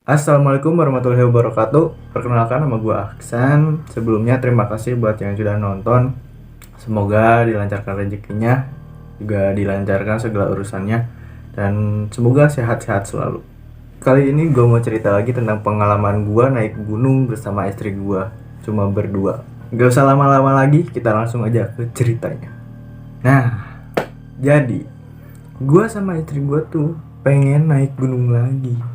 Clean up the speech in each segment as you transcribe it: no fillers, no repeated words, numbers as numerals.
Assalamualaikum warahmatullahi wabarakatuh. Perkenalkan, nama gue Aksan. Sebelumnya terima kasih buat yang sudah nonton. Semoga dilancarkan rezekinya, juga dilancarkan segala urusannya, dan semoga sehat-sehat selalu. Kali ini gue mau cerita lagi tentang pengalaman gue naik gunung bersama istri gue. Cuma berdua. Gak usah lama-lama lagi, kita langsung aja ke ceritanya. Nah, jadi gue sama istri gue tuh pengen naik gunung lagi.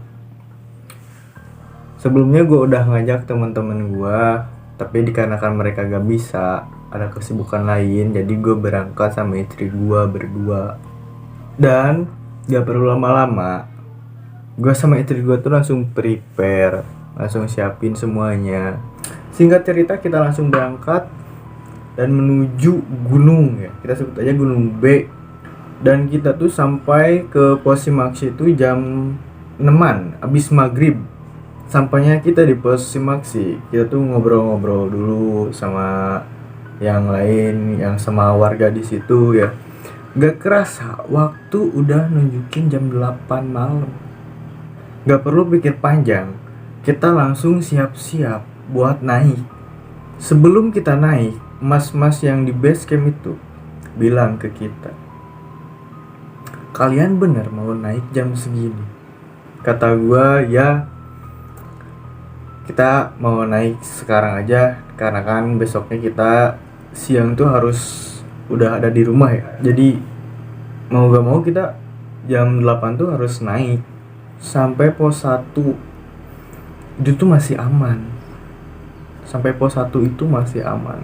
Sebelumnya gue udah ngajak teman-teman gue, tapi dikarenakan mereka gak bisa, ada kesibukan lain, jadi gue berangkat sama istri gue berdua. Dan gak perlu lama-lama, gue sama istri gue tuh langsung prepare, langsung siapin semuanya. Singkat cerita, kita langsung berangkat dan menuju gunung ya, kita sebut aja gunung B. Dan kita tuh sampai ke pos Simaksi itu jam 6-an, abis maghrib. Sampainya kita di pos Simaksi, kita tuh ngobrol-ngobrol dulu sama yang lain, yang sama warga di situ ya. Gak kerasa waktu udah nunjukin jam 8 malam. Gak perlu pikir panjang, kita langsung siap-siap buat naik. Sebelum kita naik, mas-mas yang di base camp itu bilang ke kita, "Kalian bener mau naik jam segini?" Kata gua, "Ya, kita mau naik sekarang aja karena kan besoknya kita siang tuh harus udah ada di rumah ya. Jadi mau gak mau kita jam 8 tuh harus naik sampai pos 1. Itu tuh masih aman. Sampai pos 1 itu masih aman.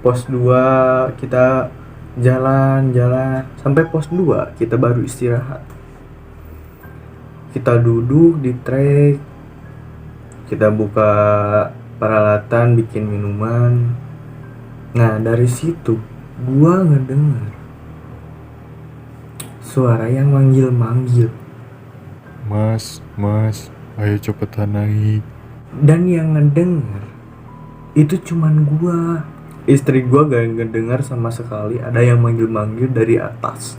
Pos 2 kita jalan-jalan sampai pos 2 kita baru istirahat. Kita duduk di trek, kita buka peralatan, bikin minuman. Nah, dari situ gua ngedengar suara yang manggil-manggil. Mas, ayo cepetan naik. Dan yang ngedengar itu cuman gua. Istri gua gak ngedengar sama sekali ada yang manggil-manggil dari atas.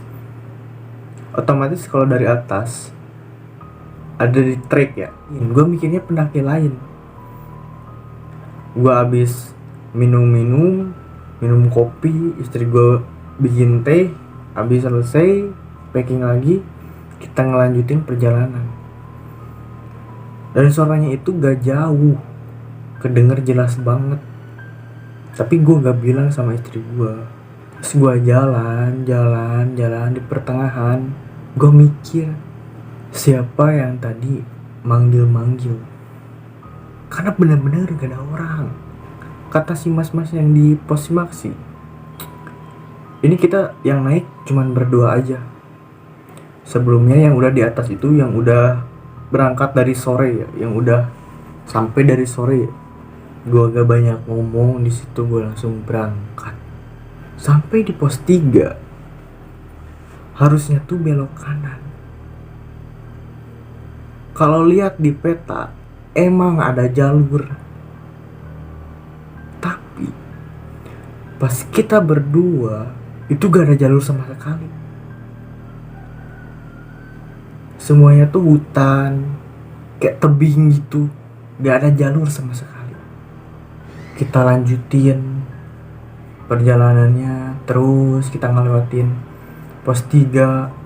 Otomatis kalau dari atas ada di trek ya, gue mikirnya pendaki lain. Gue abis minum kopi, istri gue bikin teh, abis selesai packing lagi, kita ngelanjutin perjalanan. Dan suaranya itu gak jauh, kedenger jelas banget. Tapi gue gak bilang sama istri gue. Terus gue jalan di pertengahan, gue mikir, siapa yang tadi manggil-manggil? Karena benar-benar gak ada orang. Kata si mas-mas yang di pos Simaksi, ini kita yang naik cuman berdua aja. Sebelumnya yang udah di atas itu yang udah berangkat dari sore ya, yang udah sampai dari sore ya. Gua gak banyak ngomong di situ, gua langsung berangkat. Sampai di pos 3 harusnya tuh belok kanan. Kalau lihat di peta, emang ada jalur. Tapi pas kita berdua, itu gak ada jalur sama sekali. Semuanya tuh hutan, kayak tebing gitu. Gak ada jalur sama sekali. Kita lanjutin perjalanannya, terus kita ngelewatin pos 3.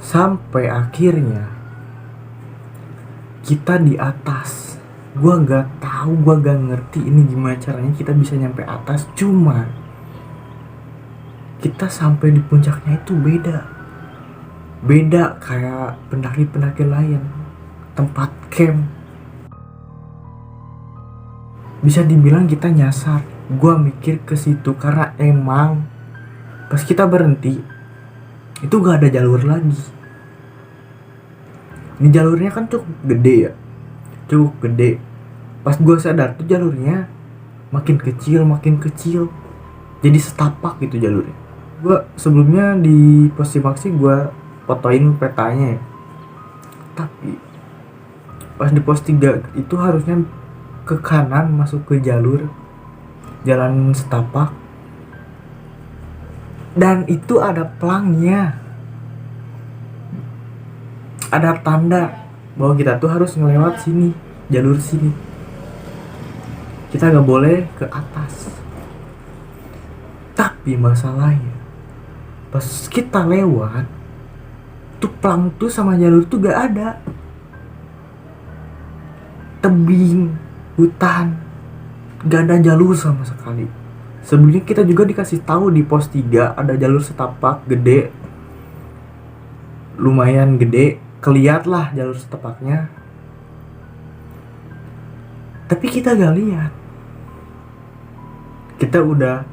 Sampai akhirnya kita di atas. Gua gak tahu, gua gak ngerti ini gimana caranya kita bisa nyampe atas. Cuma kita sampai di puncaknya itu beda kayak pendaki-pendaki lain. Tempat camp, bisa dibilang kita nyasar. Gua mikir ke situ karena emang pas kita berhenti itu gak ada jalur lagi. Ini jalurnya kan cukup gede ya, Pas gue sadar tuh jalurnya makin kecil, jadi setapak gitu jalurnya. Gue sebelumnya di pos Simaksi gue fotoin petanya ya, tapi pas di pos 3 itu harusnya ke kanan masuk ke jalur jalan setapak, dan itu ada pelangnya, ada tanda bahwa kita tuh harus ngelewat sini, jalur sini. Kita nggak boleh ke atas. Tapi masalahnya pas kita lewat tuh plang tuh sama jalur tuh gak ada. Tebing, hutan, gak ada jalur sama sekali. Sebelumnya kita juga dikasih tahu di pos 3 ada jalur setapak gede, lumayan gede, keliat lah jalur setapaknya. Tapi kita gak lihat. Kita udah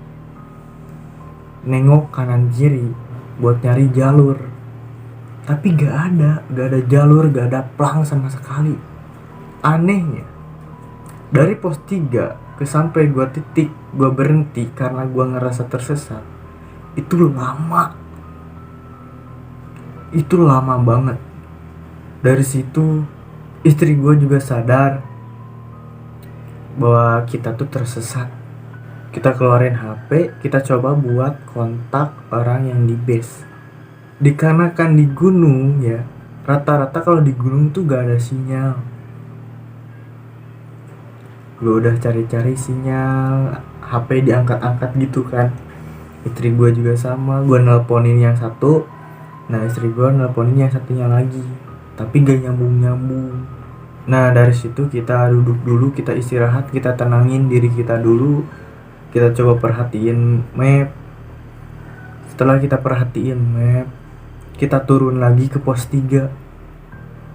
nengok kanan kiri buat nyari jalur, tapi gak ada jalur, gak ada plang sama sekali. Anehnya dari pos 3 ke sampai gua titik gua berhenti karena gua ngerasa tersesat, itu lama banget. Dari situ istri gua juga sadar bahwa kita tuh tersesat. Kita keluarin HP, kita coba buat kontak orang yang di base. Dikarenakan di gunung ya, rata-rata kalau di gunung tuh gak ada sinyal. Gue udah cari-cari sinyal, HP diangkat-angkat gitu kan. Istri gue juga sama, gue nelponin yang satu, nah istri gue nelponin yang satunya lagi, tapi gak nyambung-nyambung. Nah dari situ kita duduk dulu, kita istirahat, kita tenangin diri kita dulu. Kita coba perhatiin map. Setelah kita perhatiin map, kita turun lagi ke pos 3.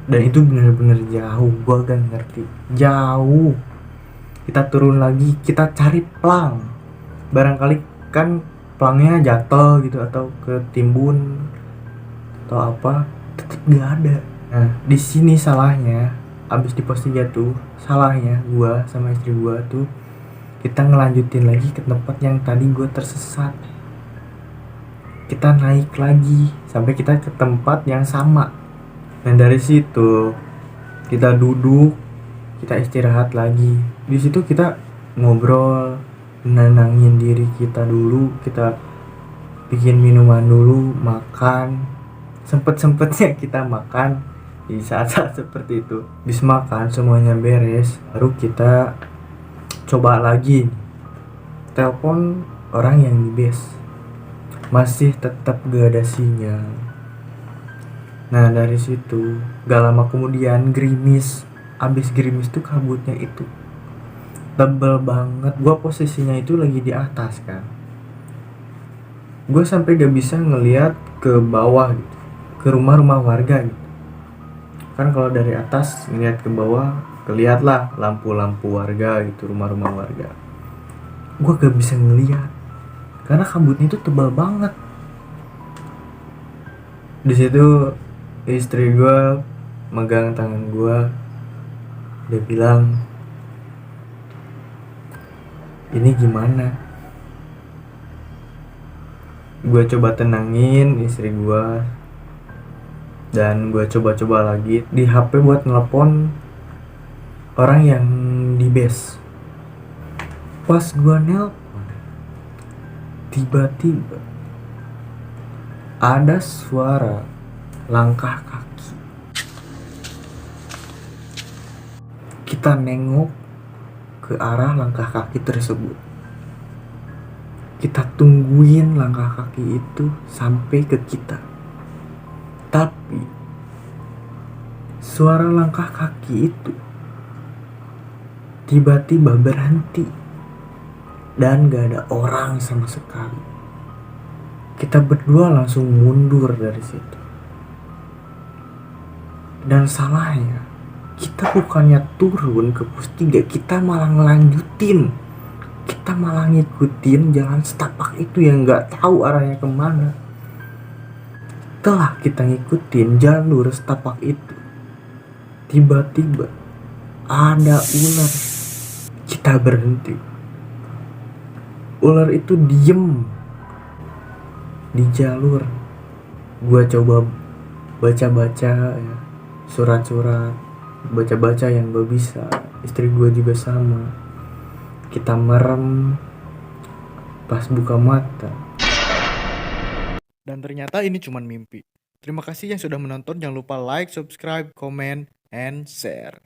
Dan itu bener-bener jauh, gua gak ngerti, jauh. Kita turun lagi, kita cari plang. Barangkali kan plangnya jatuh gitu atau ketimbun atau apa, tetep gak ada. Nah di sini salahnya, abis di pos 3 tuh salahnya gua sama istri gua tuh kita ngelanjutin lagi ke tempat yang tadi gue tersesat. Kita naik lagi sampai kita ke tempat yang sama. Dan dari situ kita duduk, kita istirahat lagi. Di situ kita ngobrol, nenangin diri kita dulu, kita bikin minuman dulu, makan. Sempet-sempetnya kita makan di saat-saat seperti itu. Habis makan semuanya beres, baru kita coba lagi telepon orang yang di base. Masih tetap gak ada sinyal. Nah dari situ gak lama kemudian gerimis. Abis gerimis tuh kabutnya itu tebel banget. Gua posisinya itu lagi di atas kan, gue sampai gak bisa ngeliat ke bawah gitu, ke rumah-rumah warga gitu kan. Kalau dari atas ngeliat ke bawah kelihat lah lampu-lampu warga gitu, rumah-rumah warga. Gue gak bisa ngeliat karena kabutnya itu tebal banget. Di situ istri gue megang tangan gue, dia bilang, ini gimana? Gue coba tenangin istri gue, dan gue coba-coba lagi di HP buat nelpon orang yang di base. Pas gue nelpon, tiba-tiba ada suara langkah kaki. Kita nengok ke arah langkah kaki tersebut. Kita tungguin langkah kaki itu sampai ke kita. Tapi suara langkah kaki itu tiba-tiba berhenti dan gak ada orang sama sekali. Kita berdua langsung mundur dari situ. Dan salahnya, kita bukannya turun ke pos 3, kita malah ngelanjutin. Kita malah ngikutin jalan setapak itu yang gak tahu arahnya kemana. Setelah kita ngikutin jalur setapak itu, tiba-tiba ada ular. Kita berhenti. Ular itu diem di jalur. Gua coba baca-baca ya, surat-surat, baca-baca yang gue bisa. Istri gue juga sama. Kita merem, pas buka mata, dan ternyata ini cuma mimpi. Terima kasih yang sudah menonton. Jangan lupa like, subscribe, komen, and share.